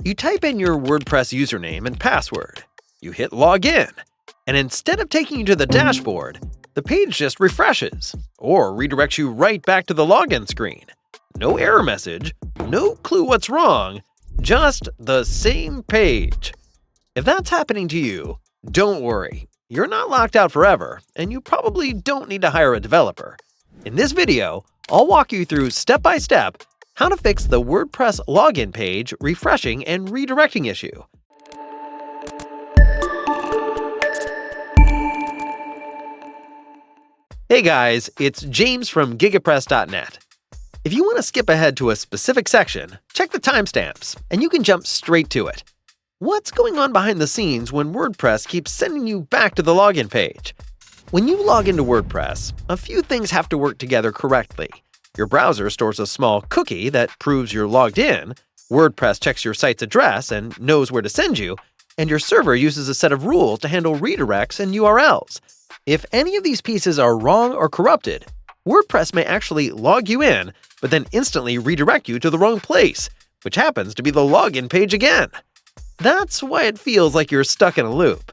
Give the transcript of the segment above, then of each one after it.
You type in your WordPress username and password. You hit login, and instead of taking you to the dashboard, the page just refreshes or redirects you right back to the login screen. No error message, no clue what's wrong, just the same page. If that's happening to you, don't worry. You're not locked out forever, and you probably don't need to hire a developer. In this video, I'll walk you through step-by-step how to fix the WordPress login page refreshing and redirecting issue. Hey guys, it's James from GigaPress.net. If you want to skip ahead to a specific section, check the timestamps, and you can jump straight to it. What's going on behind the scenes when WordPress keeps sending you back to the login page? When you log into WordPress, a few things have to work together correctly. Your browser stores a small cookie that proves you're logged in, WordPress checks your site's address and knows where to send you, and your server uses a set of rules to handle redirects and URLs. If any of these pieces are wrong or corrupted, WordPress may actually log you in, but then instantly redirect you to the wrong place, which happens to be the login page again. That's why it feels like you're stuck in a loop.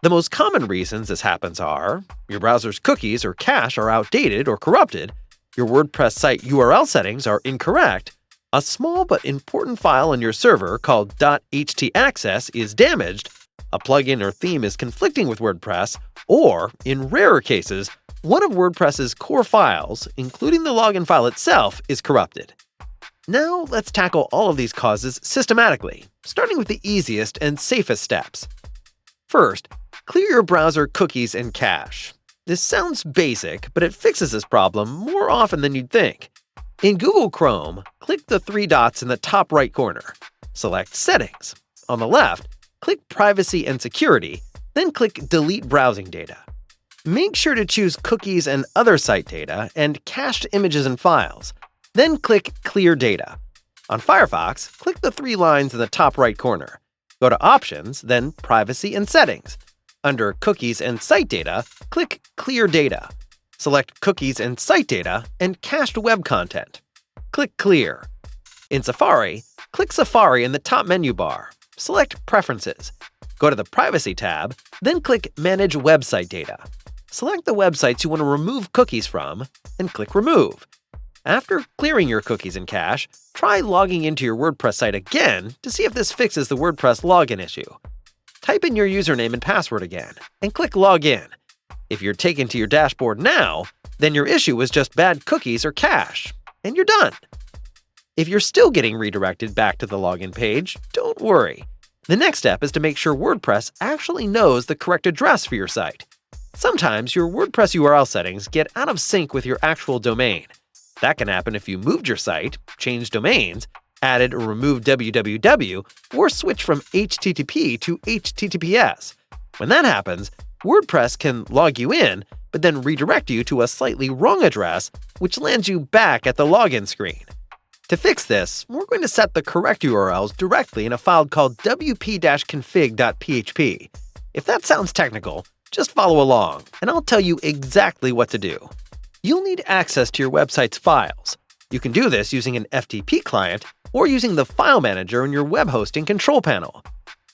The most common reasons this happens are your browser's cookies or cache are outdated or corrupted, your WordPress site URL settings are incorrect, a small but important file on your server called .htaccess is damaged, a plugin or theme is conflicting with WordPress, or, in rarer cases, one of WordPress's core files, including the login file itself, is corrupted. Now let's tackle all of these causes systematically, starting with the easiest and safest steps. First, clear your browser cookies and cache. This sounds basic, but it fixes this problem more often than you'd think. In Google Chrome, click the three dots in the top right corner. Select Settings. On the left, click Privacy and Security, then click Delete Browsing Data. Make sure to choose Cookies and Other Site Data and Cached Images and Files. Then click Clear Data. On Firefox, click the three lines in the top right corner. Go to Options, then Privacy and Settings. Under Cookies and Site Data, click Clear Data. Select Cookies and Site Data and Cached Web Content. Click Clear. In Safari, click Safari in the top menu bar. Select Preferences. Go to the Privacy tab, then click Manage Website Data. Select the websites you want to remove cookies from, and click Remove. After clearing your cookies and cache, try logging into your WordPress site again to see if this fixes the WordPress login issue. Type in your username and password again, and click Login. If you're taken to your dashboard now, then your issue was just bad cookies or cache, and you're done. If you're still getting redirected back to the login page, don't worry. The next step is to make sure WordPress actually knows the correct address for your site. Sometimes your WordPress URL settings get out of sync with your actual domain. That can happen if you moved your site, changed domains, added or removed www, or switched from HTTP to HTTPS. When that happens, WordPress can log you in, but then redirect you to a slightly wrong address, which lands you back at the login screen. To fix this, we're going to set the correct URLs directly in a file called wp-config.php. If that sounds technical, just follow along, and I'll tell you exactly what to do. You'll need access to your website's files. You can do this using an FTP client or using the file manager in your web hosting control panel.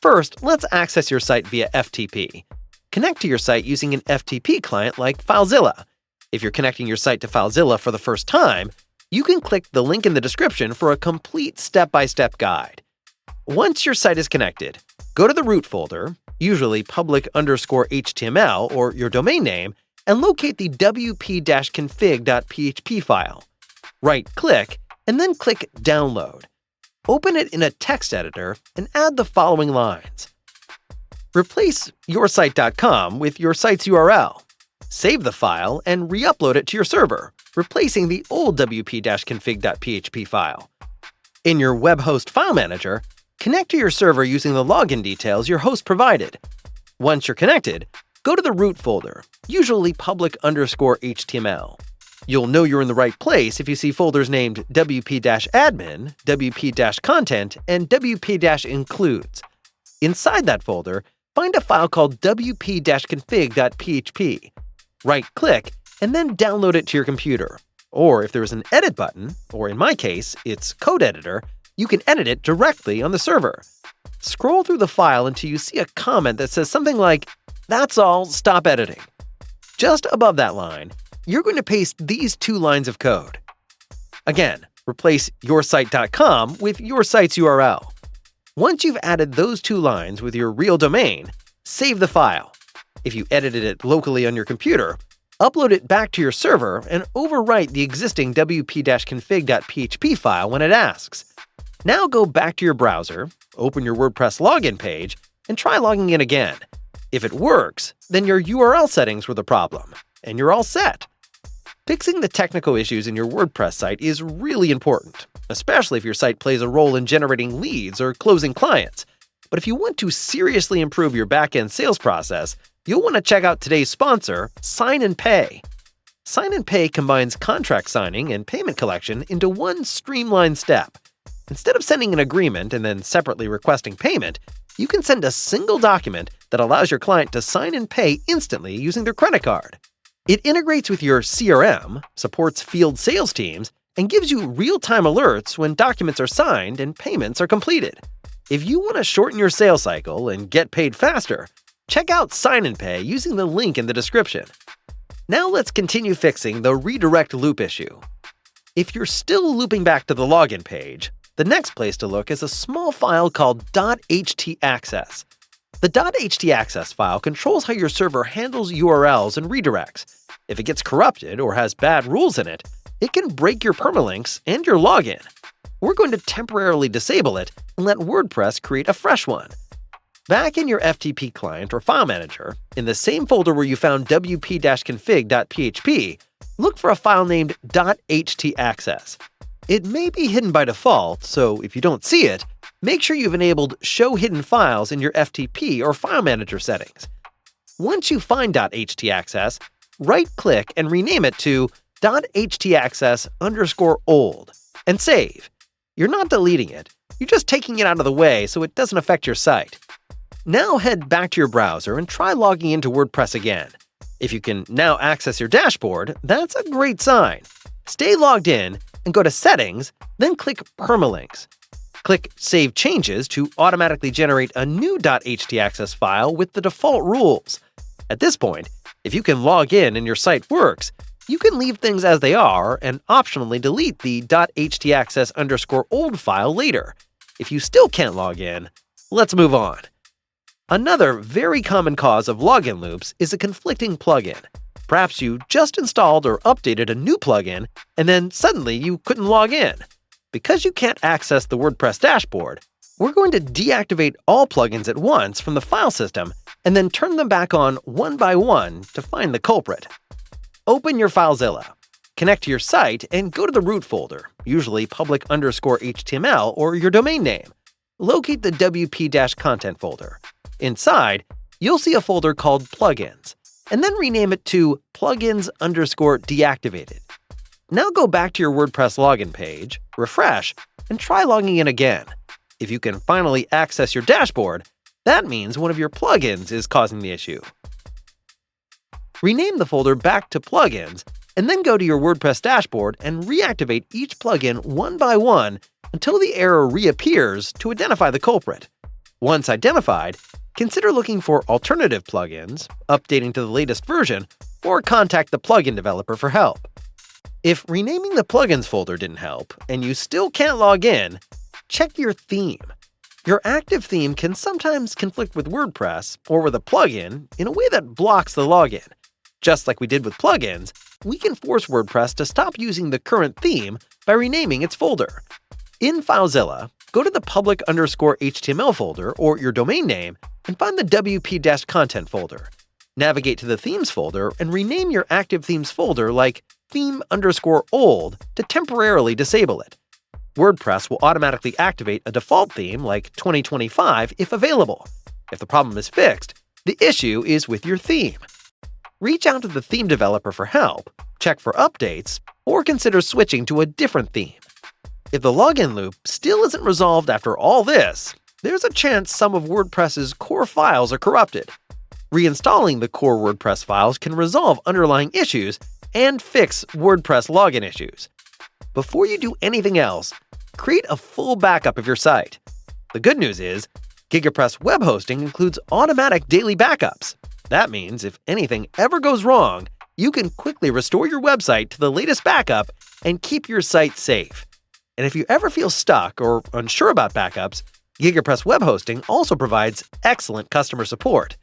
First, let's access your site via FTP. Connect to your site using an FTP client like FileZilla. If you're connecting your site to FileZilla for the first time, you can click the link in the description for a complete step-by-step guide. Once your site is connected, go to the root folder, usually public_HTML or your domain name, and locate the wp-config.php file. Right-click, and then click Download. Open it in a text editor and add the following lines. Replace yoursite.com with your site's URL. Save the file and re-upload it to your server, replacing the old wp-config.php file. In your web host file manager, connect to your server using the login details your host provided. Once you're connected, go to the root folder, usually public_HTML. You'll know you're in the right place if you see folders named wp-admin, wp-content, and wp-includes. Inside that folder, find a file called wp-config.php. Right-click, and then download it to your computer. Or if there is an edit button, or in my case, it's code editor, you can edit it directly on the server. Scroll through the file until you see a comment that says something like, "That's all, stop editing." Just above that line, you're going to paste these 2 lines of code. Again, replace yoursite.com with your site's URL. Once you've added those 2 lines with your real domain, save the file. If you edited it locally on your computer, upload it back to your server and overwrite the existing wp-config.php file when it asks. Now go back to your browser, open your WordPress login page, and try logging in again. If it works, then your URL settings were the problem, and you're all set. Fixing the technical issues in your WordPress site is really important, especially if your site plays a role in generating leads or closing clients. But if you want to seriously improve your back-end sales process, you'll want to check out today's sponsor, Sign and Pay. Sign and Pay combines contract signing and payment collection into one streamlined step. Instead of sending an agreement and then separately requesting payment, you can send a single document that allows your client to sign and pay instantly using their credit card. It integrates with your CRM, supports field sales teams, and gives you real-time alerts when documents are signed and payments are completed. If you want to shorten your sales cycle and get paid faster, check out Sign and Pay using the link in the description. Now let's continue fixing the redirect loop issue. If you're still looping back to the login page, the next place to look is a small file called .htaccess. The .htaccess file controls how your server handles URLs and redirects. If it gets corrupted or has bad rules in it, it can break your permalinks and your login. We're going to temporarily disable it and let WordPress create a fresh one. Back in your FTP client or file manager, in the same folder where you found wp-config.php, look for a file named .htaccess. It may be hidden by default, so if you don't see it, make sure you've enabled Show Hidden Files in your FTP or file manager settings. Once you find .htaccess, right-click and rename it to .htaccess_old and save. You're not deleting it, you're just taking it out of the way so it doesn't affect your site. Now head back to your browser and try logging into WordPress again. If you can now access your dashboard, that's a great sign. Stay logged in and go to Settings, then click Permalinks. Click Save Changes to automatically generate a new .htaccess file with the default rules. At this point, if you can log in and your site works, you can leave things as they are and optionally delete the .htaccess_old file later. If you still can't log in, let's move on. Another very common cause of login loops is a conflicting plugin. Perhaps you just installed or updated a new plugin, and then suddenly you couldn't log in. Because you can't access the WordPress dashboard, we're going to deactivate all plugins at once from the file system and then turn them back on one by one to find the culprit. Open your FileZilla, connect to your site, and go to the root folder, usually public_HTML or your domain name. Locate the wp-content folder. Inside, you'll see a folder called Plugins, and then rename it to plugins_deactivated. Now go back to your WordPress login page, refresh, and try logging in again. If you can finally access your dashboard, that means one of your plugins is causing the issue. Rename the folder back to Plugins, and then go to your WordPress dashboard and reactivate each plugin one by one until the error reappears to identify the culprit. Once identified, consider looking for alternative plugins, updating to the latest version, or contact the plugin developer for help. If renaming the plugins folder didn't help and you still can't log in, check your theme. Your active theme can sometimes conflict with WordPress or with a plugin in a way that blocks the login. Just like we did with plugins, we can force WordPress to stop using the current theme by renaming its folder. In FileZilla, go to the public_HTML folder or your domain name and find the wp-content folder. Navigate to the Themes folder and rename your active themes folder like theme_old to temporarily disable it. WordPress will automatically activate a default theme like 2025 if available. If the problem is fixed, the issue is with your theme. Reach out to the theme developer for help, check for updates, or consider switching to a different theme. If the login loop still isn't resolved after all this, there's a chance some of WordPress's core files are corrupted. Reinstalling the core WordPress files can resolve underlying issues and fix WordPress login issues. Before you do anything else, create a full backup of your site. The good news is, GigaPress Web Hosting includes automatic daily backups. That means if anything ever goes wrong, you can quickly restore your website to the latest backup and keep your site safe. And if you ever feel stuck or unsure about backups, GigaPress Web Hosting also provides excellent customer support.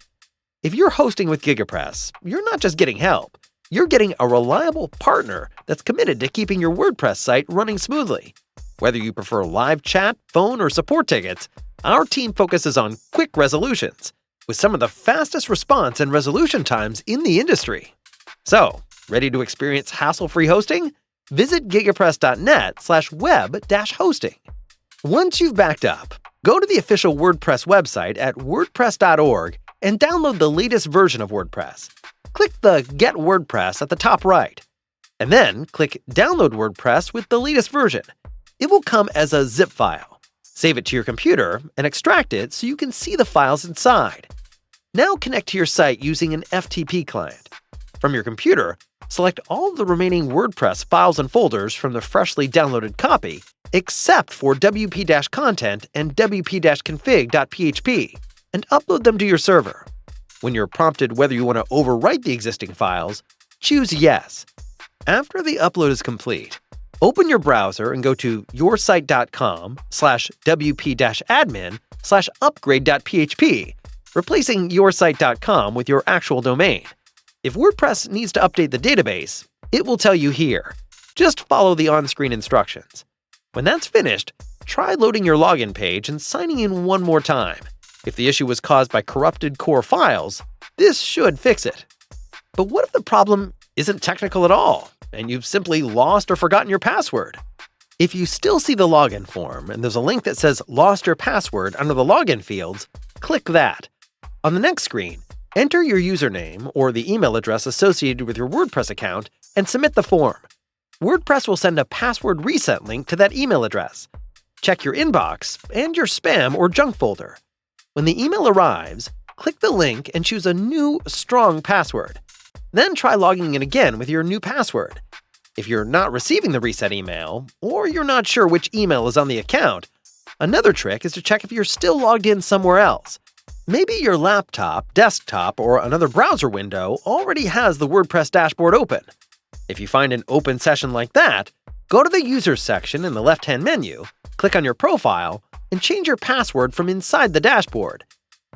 If you're hosting with GigaPress, you're not just getting help, you're getting a reliable partner that's committed to keeping your WordPress site running smoothly. Whether you prefer live chat, phone, or support tickets, our team focuses on quick resolutions, with some of the fastest response and resolution times in the industry. So, ready to experience hassle-free hosting? Visit gigapress.net/web-hosting. Once you've backed up, go to the official WordPress website at wordpress.org and download the latest version of WordPress. Click the Get WordPress at the top right, and then click Download WordPress with the latest version. It will come as a zip file. Save it to your computer and extract it so you can see the files inside. Now connect to your site using an FTP client. From your computer, select all of the remaining WordPress files and folders from the freshly downloaded copy, except for wp-content and wp-config.php, and upload them to your server. When you're prompted whether you want to overwrite the existing files, choose Yes. After the upload is complete, open your browser and go to yoursite.com/wp-admin/upgrade.php, replacing yoursite.com with your actual domain. If WordPress needs to update the database, it will tell you here. Just follow the on-screen instructions. When that's finished, try loading your login page and signing in one more time. If the issue was caused by corrupted core files, this should fix it. But what if the problem isn't technical at all, and you've simply lost or forgotten your password? If you still see the login form and there's a link that says Lost Your Password under the login fields, click that. On the next screen, enter your username or the email address associated with your WordPress account and submit the form. WordPress will send a password reset link to that email address. Check your inbox and your spam or junk folder. When the email arrives, click the link and choose a new, strong password. Then try logging in again with your new password. If you're not receiving the reset email, or you're not sure which email is on the account, another trick is to check if you're still logged in somewhere else. Maybe your laptop, desktop, or another browser window already has the WordPress dashboard open. If you find an open session like that, go to the Users section in the left-hand menu, click on your profile, and change your password from inside the dashboard.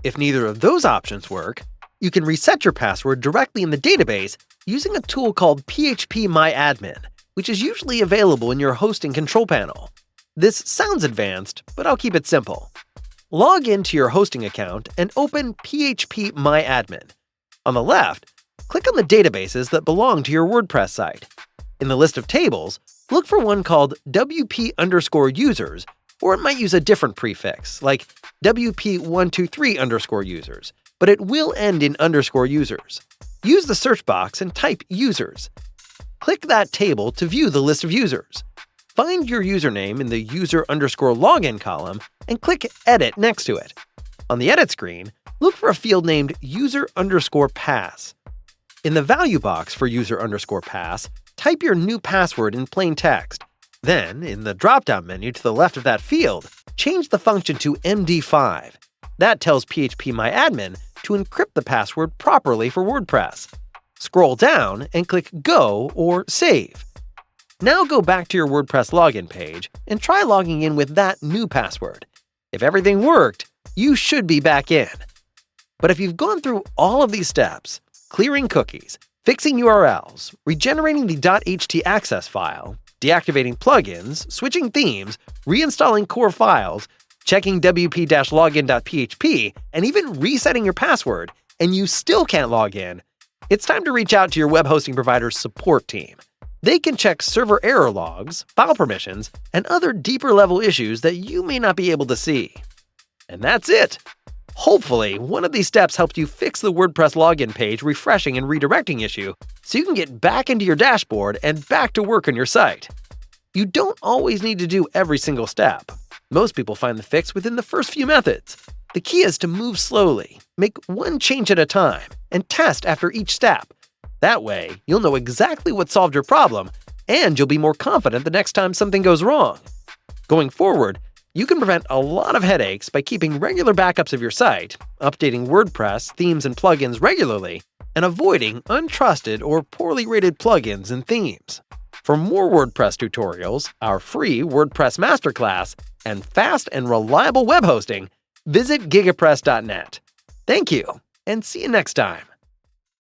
If neither of those options work, you can reset your password directly in the database using a tool called php-myadmin, which is usually available in your hosting control panel. This sounds advanced, but I'll keep it simple. Log into your hosting account and open php-myadmin. On the left, click on the databases that belong to your WordPress site. In the list of tables, look for one called wp_users, or it might use a different prefix, like wp123_users, but it will end in _users. Use the search box and type users. Click that table to view the list of users. Find your username in the user_login column and click Edit next to it. On the Edit screen, look for a field named user_pass. In the value box for user_pass, type your new password in plain text. Then, in the drop-down menu to the left of that field, change the function to MD5. That tells php-myadmin to encrypt the password properly for WordPress. Scroll down and click Go or Save. Now go back to your WordPress login page and try logging in with that new password. If everything worked, you should be back in. But if you've gone through all of these steps, clearing cookies, fixing URLs, regenerating the htaccess file, deactivating plugins, switching themes, reinstalling core files, checking wp-login.php, and even resetting your password, and you still can't log in, it's time to reach out to your web hosting provider's support team. They can check server error logs, file permissions, and other deeper-level issues that you may not be able to see. And that's it! Hopefully, one of these steps helped you fix the WordPress login page refreshing and redirecting issue so you can get back into your dashboard and back to work on your site. You don't always need to do every single step. Most people find the fix within the first few methods. The key is to move slowly, make one change at a time, and test after each step. That way, you'll know exactly what solved your problem, and you'll be more confident the next time something goes wrong. Going forward, You can prevent a lot of headaches by keeping regular backups of your site, updating WordPress, themes, and plugins regularly, and avoiding untrusted or poorly rated plugins and themes. For more WordPress tutorials, our free WordPress Masterclass, and fast and reliable web hosting, visit GigaPress.net. Thank you, and see you next time.